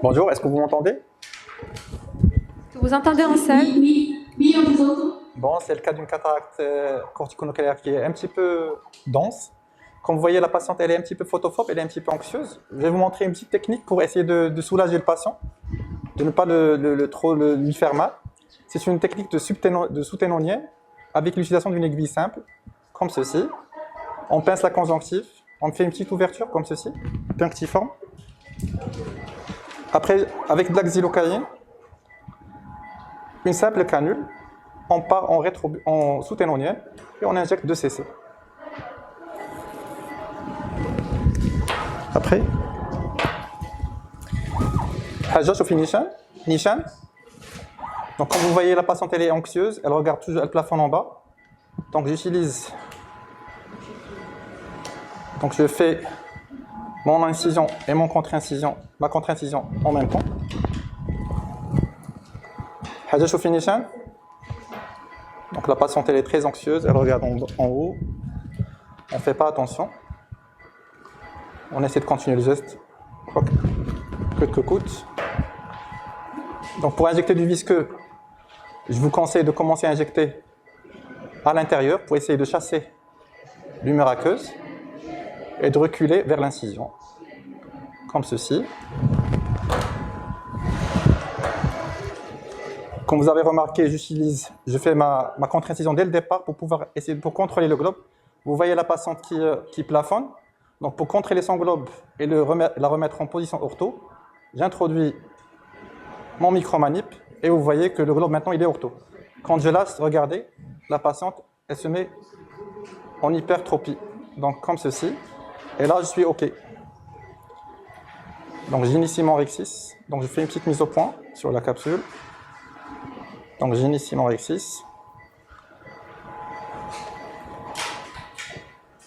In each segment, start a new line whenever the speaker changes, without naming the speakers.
Bonjour, est-ce que vous m'entendez?
Vous entendez en salle?
Oui, on vous entend.
Bon, c'est le cas d'une cataracte corticonucléaire qui est un petit peu dense. Comme vous voyez, la patiente, elle est un petit peu photophobe, elle est un petit peu anxieuse. Je vais vous montrer une petite technique pour essayer de soulager le patient, de ne pas trop lui faire mal. C'est une technique de sous-ténonienne avec l'utilisation d'une aiguille simple, comme ceci. On pince la conjonctive, on fait une petite ouverture comme ceci, punctiforme. Après, avec de la xylocaïne, une simple canule, on part en sous-ténonienne et on injecte 2 cc. Après, حاجة شوفي نيشان. Donc quand vous voyez la patiente, elle est anxieuse, elle regarde toujours, elle plafonne en bas. Donc je fais mon incision et ma contre-incision en même temps. حاجة شوفي نيشان. Donc la patiente, elle est très anxieuse, elle regarde en haut. On ne fait pas attention. On essaie de continuer le geste, coûte que coûte. Donc pour injecter du visqueux, je vous conseille de commencer à injecter à l'intérieur pour essayer de chasser l'humeur aqueuse et de reculer vers l'incision, comme ceci. Comme vous avez remarqué, je fais ma contre-incision dès le départ pour contrôler le globe. Vous voyez la patiente qui plafonne. Donc pour contrôler son globe et la remettre en position ortho, j'introduis mon micromanip et vous voyez que le globe maintenant il est ortho. Quand je lâche, regardez, la patiente elle se met en hypertropie, donc comme ceci. Et là je suis OK. Donc j'initie mon rexis, donc je fais une petite mise au point sur la capsule. Donc j'initie mon rexis.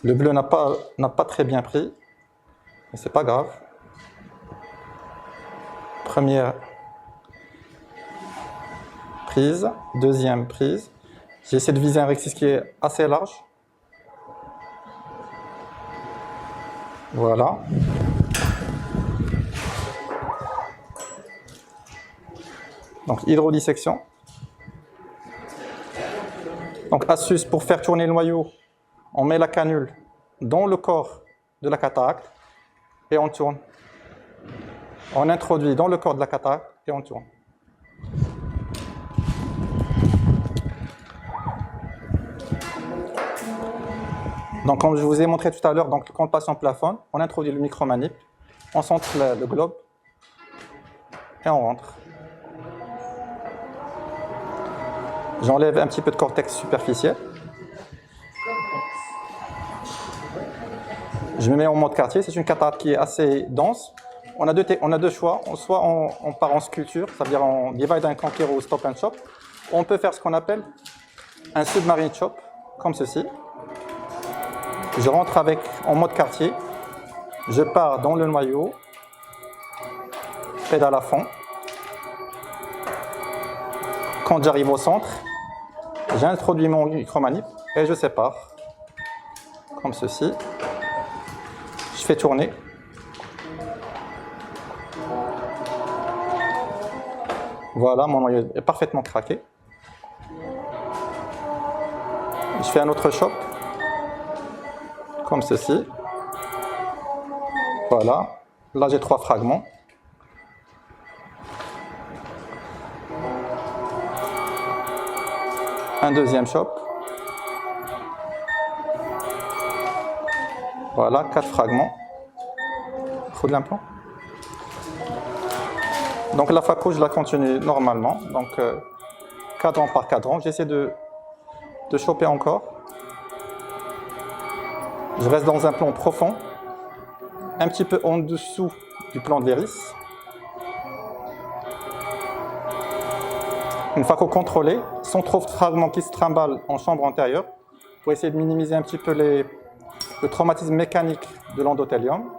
Le bleu n'a pas très bien pris, mais c'est pas grave. Première prise, deuxième prise. J'essaie de viser un rexis qui est assez large. Voilà. Donc hydrodissection. Donc astuce pour faire tourner le noyau. On met la canule dans le corps de la cataracte et on tourne. On introduit dans le corps de la cataracte et on tourne. Donc comme je vous ai montré tout à l'heure, quand le patient plafonne, on introduit le micromanip, on centre le globe et on rentre. J'enlève un petit peu de cortex superficiel. Je me mets en mode quartier, c'est une cataracte qui est assez dense. On a deux choix, soit on part en sculpture, c'est-à-dire on divide and conquer ou stop and chop. On peut faire ce qu'on appelle un submarine chop, comme ceci. Je rentre en mode quartier, je pars dans le noyau, pédale à fond. Quand j'arrive au centre, j'introduis mon micromanip et je sépare, comme ceci. Je fais tourner. Voilà, mon noyau est parfaitement craqué. Je fais un autre chop, comme ceci. Voilà, là j'ai 3 fragments. Un deuxième chop. Voilà, 4 fragments. Trop de l'implant. Donc la phaco, je la continue normalement. Donc cadran par cadran. J'essaie de choper encore. Je reste dans un plan profond, un petit peu en dessous du plan de l'iris. Une phaco contrôlée, sans trop de fragments qui se trimballent en chambre antérieure, pour essayer de minimiser un petit peu le traumatisme mécanique de l'endothélium.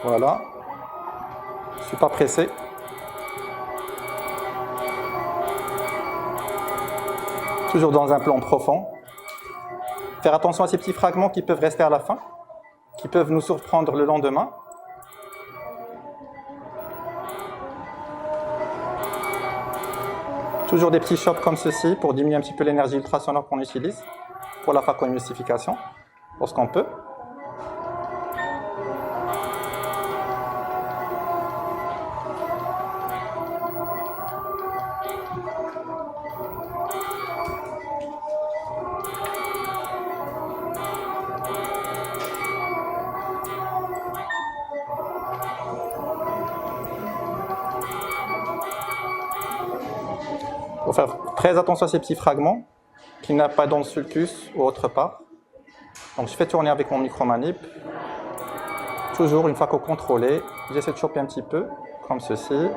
Voilà. Je ne suis pas pressé. Toujours dans un plan profond. Faire attention à ces petits fragments qui peuvent rester à la fin, qui peuvent nous surprendre le lendemain. Toujours des petits chops comme ceci pour diminuer un petit peu l'énergie ultrasonore qu'on utilise pour la phacoémulsification, lorsqu'on peut. Il faut faire très attention à ces petits fragments qui n'ont pas dans le sulcus ou autre part. Donc je fais tourner avec mon micromanip. Toujours une fois qu'on contrôlé, j'essaie de choper un petit peu, comme ceci.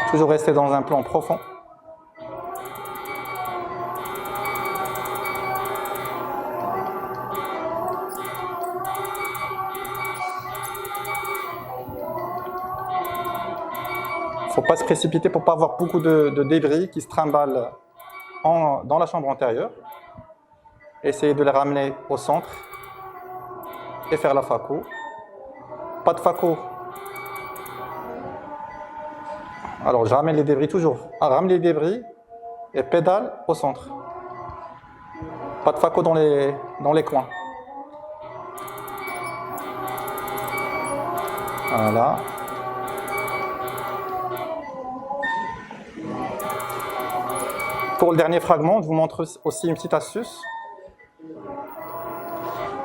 Toujours rester dans un plan profond. Il ne faut pas se précipiter pour ne pas avoir beaucoup de débris qui se trimballent dans la chambre antérieure. Essayez de les ramener au centre et faire la phaco. Pas de phaco. Alors je ramène les débris toujours. Ramène les débris et pédale au centre. Pas de phaco dans les coins. Voilà. Pour le dernier fragment, je vous montre aussi une petite astuce.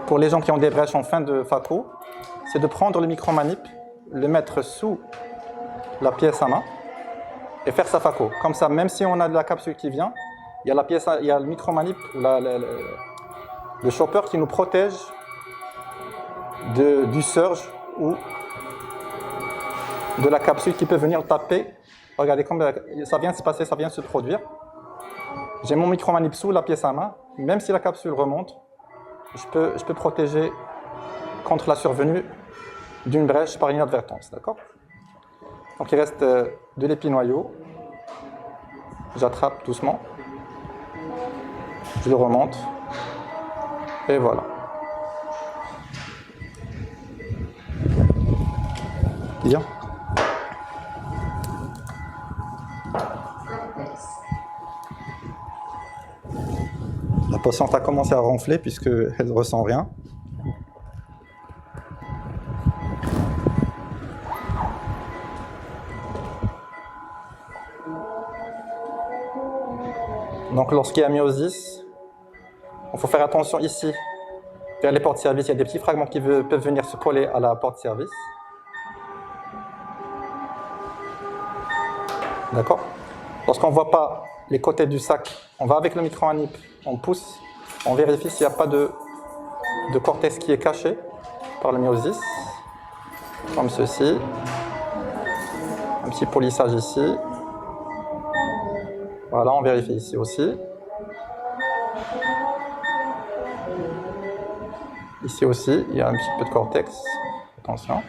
Pour les gens qui ont des brèches en fin de phaco, c'est de prendre le micromanip, le mettre sous la pièce à main et faire sa phaco. Comme ça, même si on a de la capsule qui vient, il y a le micromanip ou le chopper qui nous protège du surge ou de la capsule qui peut venir taper. Regardez comme ça vient de se passer, ça vient de se produire. J'ai mon micromanip sous la pièce à main, même si la capsule remonte, je peux protéger contre la survenue d'une brèche par inadvertance, d'accord? Donc il reste de l'épinoyau, j'attrape doucement, je le remonte, et voilà. Bien. La patiente a commencé à ronfler puisqu'elle ne ressent rien. Donc lorsqu'il y a myosis, il faut faire attention ici, vers les portes-service, il y a des petits fragments qui peuvent venir se coller à la porte-service. D'accord? Lorsqu'on ne voit pas les côtés du sac, on va avec le micromanip, on pousse, on vérifie s'il n'y a pas de cortex qui est caché par le myosis, comme ceci. Un petit polissage ici. Voilà, on vérifie ici aussi. Ici aussi, il y a un petit peu de cortex. Attention.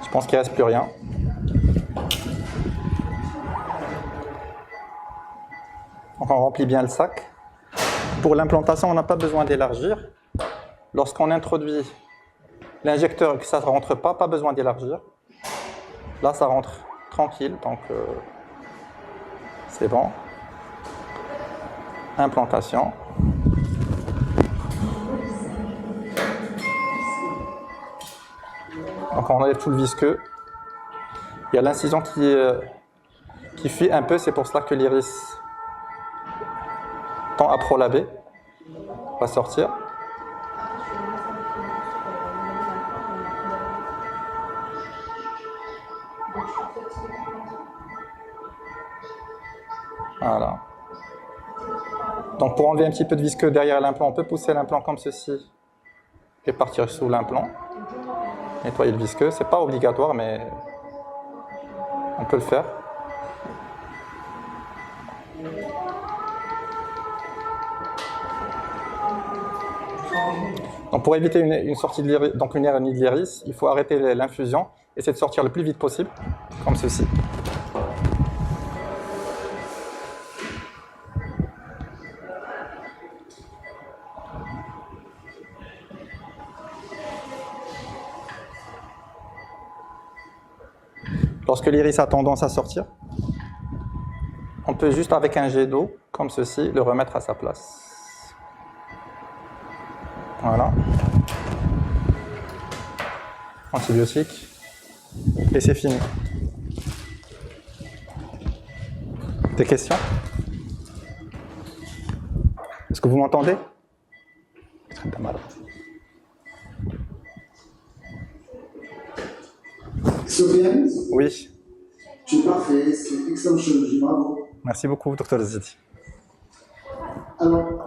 Je pense qu'il ne reste plus rien. Donc on remplit bien le sac. Pour l'implantation, on n'a pas besoin d'élargir. Lorsqu'on introduit l'injecteur et que ça ne rentre pas besoin d'élargir. Là, ça rentre tranquille, donc c'est bon. Implantation. Donc on enlève tout le visqueux. Il y a l'incision qui fuit un peu, c'est pour cela que l'iris tend à prolaber. On va sortir. Voilà. Donc pour enlever un petit peu de visqueux derrière l'implant, on peut pousser l'implant comme ceci et partir sous l'implant. Nettoyer le visqueux, c'est pas obligatoire mais on peut le faire. Donc pour éviter une sortie de l'iris, donc une hernie de l'iris, il faut arrêter l'infusion, essayer de sortir le plus vite possible, comme ceci. Lorsque l'iris a tendance à sortir, on peut juste avec un jet d'eau, comme ceci, le remettre à sa place. Voilà. Antibiotique. Et c'est fini. Des questions? Est-ce que vous m'entendez?
Sofiane,
Oui.
tu es parfait, c'est excellente chirurgie, bravo.
Merci beaucoup, Dr Zidi.
Alors,